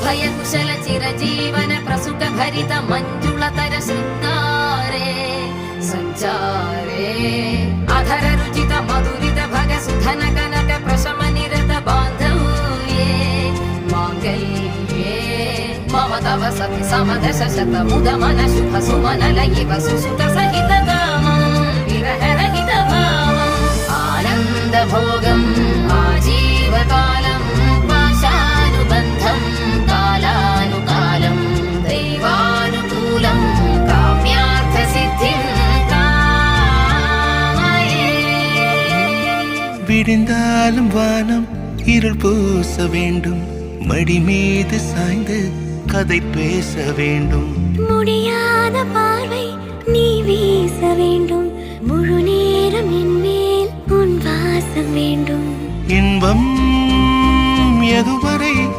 अभय कुशल चिरजीवन प्रसुख भरित मंजुलतर शृंगारे संचारे अधर रुचित मधुरित भग सुधन कनक प्रशम निरत बांधव्ये मांगल्ये मम तव सति समदश शत मुद मन शुभ सुमन लयिव सुसुत सहित कामं विरह रहित भावम् आनंद भोगम् आजीवकालम् पाशानुबन्धम् कालानुकालम् दैवानुकूलम् काम्यार्थ सिद्धिम् कामये விடிந்தாலும் வானம் இருள் பூச வேண்டும் மடி மீது சாய்ந்து கதை பேச வேண்டும் முடியாத பார்வை நீ வீச வேண்டும் முழு நேரம் என் மேல் உன் வாசம் வேண்டும் இன்பம் எதுவரை